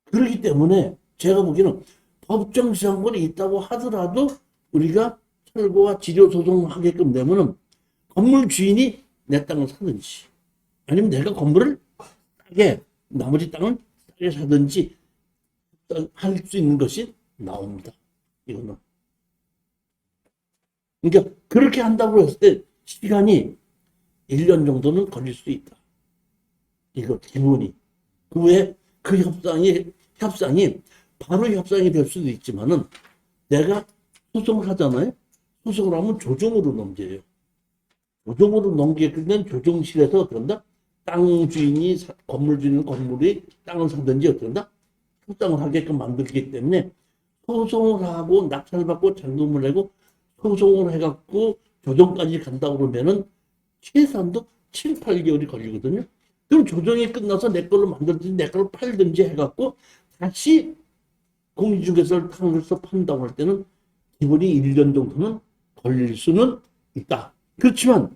그렇기 때문에 제가 보기에는 법정 지상권이 있다고 하더라도 우리가 철거와 지조 소송하게끔 되면은 건물 주인이 내 땅을 사든지 아니면 내가 건물을 싸게 나머지 땅을 싸게 사든지 할 수 있는 것이 나옵니다. 이거는. 그러니까 그렇게 한다고 했을 때 시간이 1년 정도는 걸릴 수 있다. 이거 기본이. 그 외에 그 협상이 바로 협상이 될 수도 있지만은 내가 소송을 하잖아요. 소송을 하면 조정으로 넘겨요. 조정으로 넘기게 되면 조정실에서 어떤다? 땅 주인이 건물 주인은 건물이 땅을 사든지 어떤다? 협상을 하게끔 만들기 때문에 소송을 하고 낙찰받고 잔금을 내고 소송을 해갖고 조정까지 간다고 그러면은 최소한도 7, 8개월이 걸리거든요. 그럼 조정이 끝나서 내 걸로 만들든지 내 걸로 팔든지 해갖고 다시 공인중개사를 통해서 판다고 할 때는 기본이 1년 정도는 걸릴 수는 있다. 그렇지만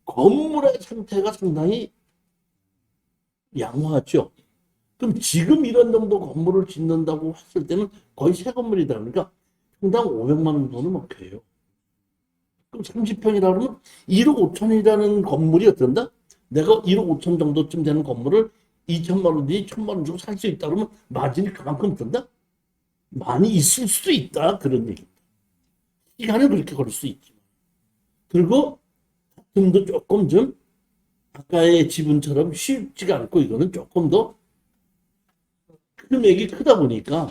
건물의 상태가 상당히 양호하죠. 그럼 지금 이런 정도 건물을 짓는다고 했을 때는 거의 새 건물이다. 그러니까 평당 500만 원 정도는 먹혀요. 그럼 30평이라 그러면 1억 5천이라는 건물이 어떤다? 내가 1억 5천 정도쯤 되는 건물을 2천만 원이 1천만 원 주고 살 수 있다 그러면 마진이 그만큼 든다? 많이 있을 수도 있다. 그런 얘기입니다. 시간은 그렇게 걸릴 수 있지만. 그리고 도 조금 좀 아까의 지분처럼 쉽지가 않고 이거는 조금 더 금액이 크다 보니까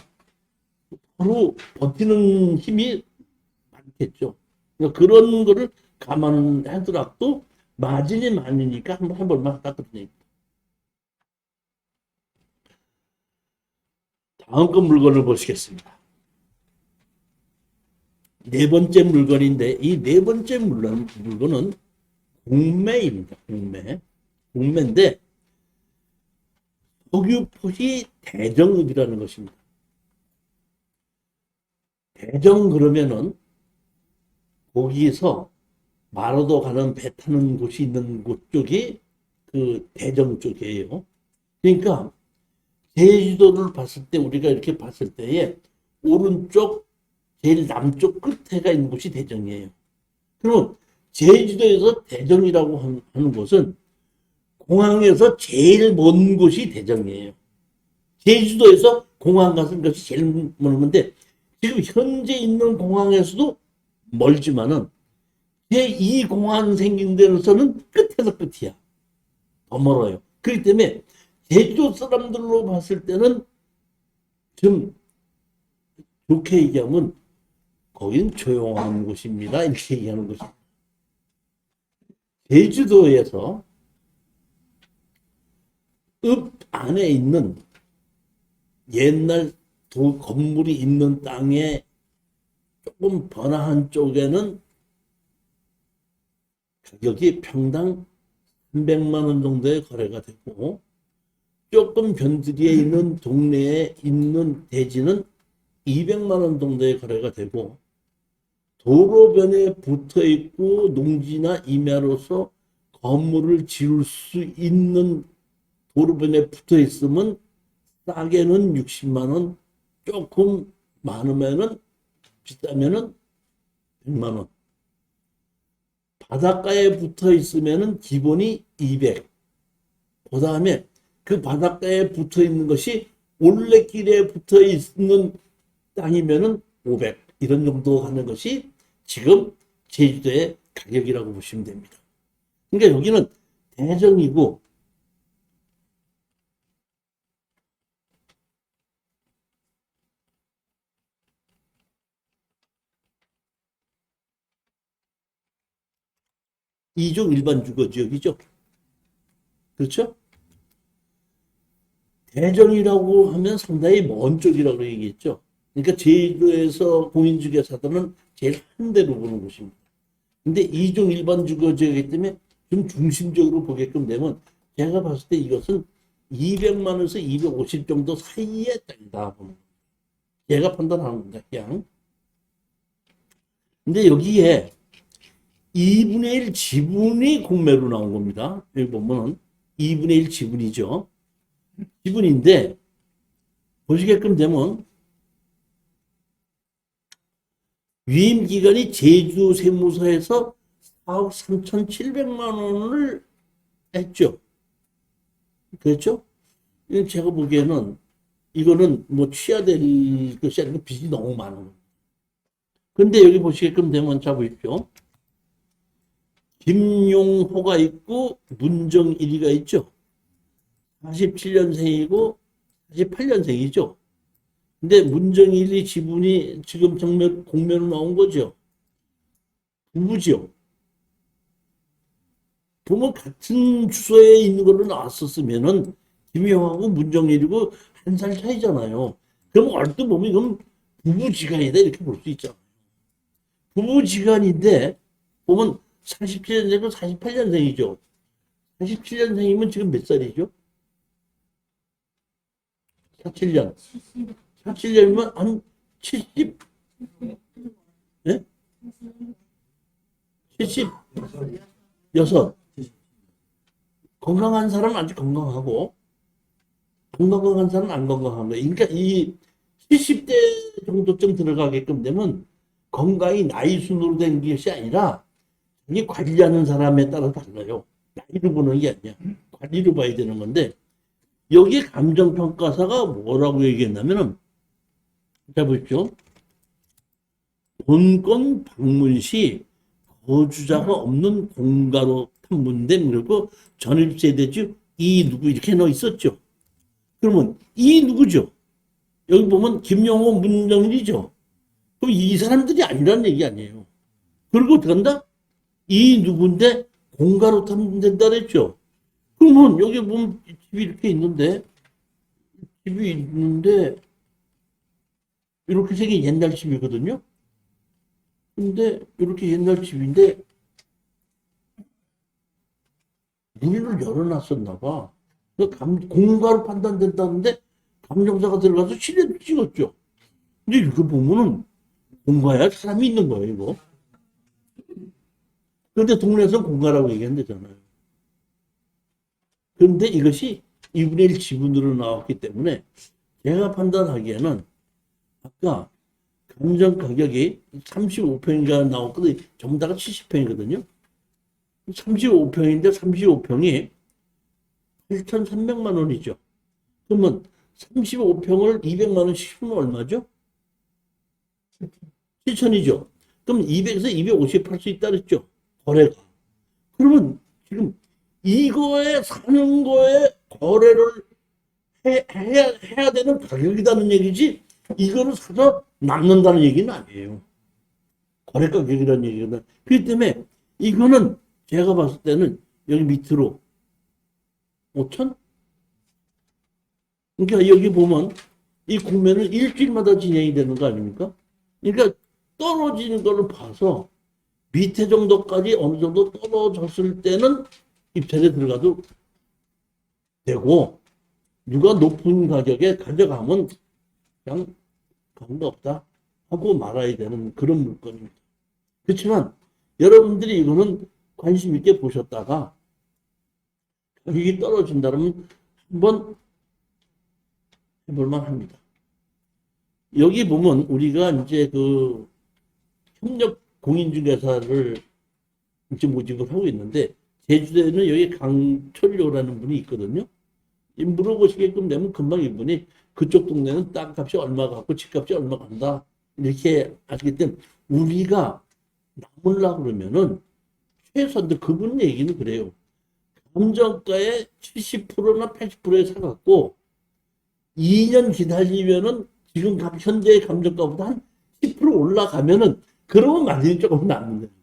바로 버티는 힘이 많겠죠. 그러니까 그런 거를 감안하더라도 마진이 많으니까 한번 해볼 만하다 그런 얘기입니다. 다음 건 물건을 보시겠습니다. 네 번째 물건인데 이 네 번째 물건은 공매입니다. 공매인데 석유포시 대정읍이라는 것입니다. 대정 그러면은 거기에서 마로도 가는 배 타는 곳이 있는 곳 쪽이 그 대정 쪽이에요. 그러니까 제주도를 봤을 때 우리가 이렇게 봤을 때에 오른쪽 제일 남쪽 끝에가 있는 곳이 대정이에요. 그럼 제주도에서 대정이라고 하는 곳은 공항에서 제일 먼 곳이 대정이에요. 제주도에서 공항 가는 것이 제일 먼 건데 지금 현재 있는 공항에서도 멀지만은 제2 공항 생긴 데로서는 끝에서 끝이야. 더 멀어요. 그렇기 때문에 제주도 사람들로 봤을 때는 좀 좋게 얘기하면 거긴 조용한 곳입니다. 이렇게 얘기하는 곳입니다. 제주도에서 읍 안에 있는 옛날 건물이 있는 땅에 조금 번화한 쪽에는 가격이 평당 300만 원 정도의 거래가 되고 조금 변두리에 있는 동네에 있는 대지는 200만 원 정도의 거래가 되고 도로변에 붙어 있고 농지나 임야로서 건물을 지을 수 있는 도로변에 붙어 있으면 싸게는 60만 원, 조금 많으면은 비싸면은 100만 원. 바닷가에 붙어 있으면은 기본이 200. 그 다음에 그 바닷가에 붙어 있는 것이 올레길에 붙어 있는 땅이면은 500. 이런 정도 하는 것이 지금 제주도의 가격이라고 보시면 됩니다. 그러니까 여기는 대정이고 2종 일반 주거 지역이죠. 그렇죠? 대전이라고 하면 상당히 먼 쪽이라고 얘기했죠. 그러니까 제주도에서 공인중개사들은 제일 한 대로 보는 곳입니다. 근데 2종 일반 주거 지역이기 때문에 좀 중심적으로 보게끔 되면 제가 봤을 때 이것은 200만 원에서 250 정도 사이의 땅이다. 제가 판단하는 겁니다. 그냥. 근데 여기에 2분의 1 지분이 공매로 나온 겁니다. 여기 보면은 2분의 1 지분이죠. 지분인데 보시게끔 되면 위임기간이 제주세무서에서 4억 3,700만 원을 했죠. 그렇죠? 제가 보기에는 이거는 뭐 취하될 것이 아니고 빚이 너무 많은 겁니다. 근데 여기 보시게끔 되면 자 보십시오. 김용호가 있고 문정일이가 있죠. 47년생이고 48년생이죠. 근데 문정일이 지분이 지금 정면 공매로 나온 거죠. 부부죠. 보면 같은 주소에 있는 걸로 나왔었으면은 김용호하고 문정일이고 한 살 차이잖아요. 그럼 얼핏 보면 이건 부부지간이다 이렇게 볼 수 있잖아요. 부부지간인데 보면 47년생이고 48년생이죠. 47년생이면 지금 몇 살이죠? 47년. 47년이면 한 70? 예? 76. 건강한 사람은 아주 건강하고, 건강한 사람은 안 건강한 거예요. 그러니까 이 70대 정도쯤 들어가게끔 되면 건강이 나이 순으로 된 것이 아니라 이게 관리하는 사람에 따라 달라요. 나이로 보는 게 아니야. 관리로 봐야 되는 건데, 여기에 감정평가사가 뭐라고 얘기했냐면은, 자, 보십시오. 본건 방문 시 거주자가 없는 공가로 탐문된, 그리고 전입세대주 이 누구 이렇게 넣어 있었죠. 그러면 이 누구죠? 여기 보면 김용호, 문정일이죠. 그럼 이 사람들이 아니라는 얘기 아니에요. 그리고 어떻게 한다? 이 누군데 공가로 탐문된다 그랬죠. 그러면 여기 보면 집이 이렇게 있는데, 이렇게 생긴 옛날 집이거든요. 근데 이렇게 옛날 집인데 문을 열어놨었나 봐. 공가로 판단된다는데 감정사가 들어가서 실내도 찍었죠. 근데 이렇게 보면은 공가야 사람이 있는 거예요, 이거. 그런데 동네에서 공가라고 얘기한대잖아요. 그런데 이것이 2분의 1 지분으로 나왔기 때문에 제가 판단하기에는 아까 감정 가격이 35평인가 나왔거든요. 전부 다가 70평이거든요. 35평인데 35평이 8,300만 원이죠. 그러면 35평을 200만 원씩 주면 얼마죠? 7천이죠. 그럼 200에서 250 팔 수 있다 그랬죠. 거래가. 그러면 지금 이거에 사는 거에 거래를 해야 되는 가격이라는 얘기지, 이거를 사서 남는다는 얘기는 아니에요. 거래 가격이라는 얘기는. 그렇기 때문에 이거는 제가 봤을 때는 여기 밑으로 5천? 그러니까 여기 보면 이 공매는 일주일마다 진행이 되는 거 아닙니까? 그러니까 떨어지는 거를 봐서 밑에 정도까지 어느 정도 떨어졌을 때는 입찰에 들어가도 되고, 누가 높은 가격에 가져가면 그냥 관계 없다 하고 말아야 되는 그런 물건입니다. 그렇지만 여러분들이 이거는 관심 있게 보셨다가 가격이 떨어진다면 한번 해볼만 합니다. 여기 보면 우리가 이제 그 협력 공인중개사를 이제 모집을 하고 있는데, 제주도에는 여기 강철료라는 분이 있거든요. 물어보시게끔 되면 금방 이분이 그쪽 동네는 땅값이 얼마 갖고 집값이 얼마 간다 이렇게 아시기 때문에 우리가 남으려고 그러면은 최소한도 그분 얘기는 그래요. 감정가의 70%나 80%에 사갖고 2년 기다리면은 지금 현재의 감정가보다 한 10% 올라가면은 그러면 마진이 조금 남는다.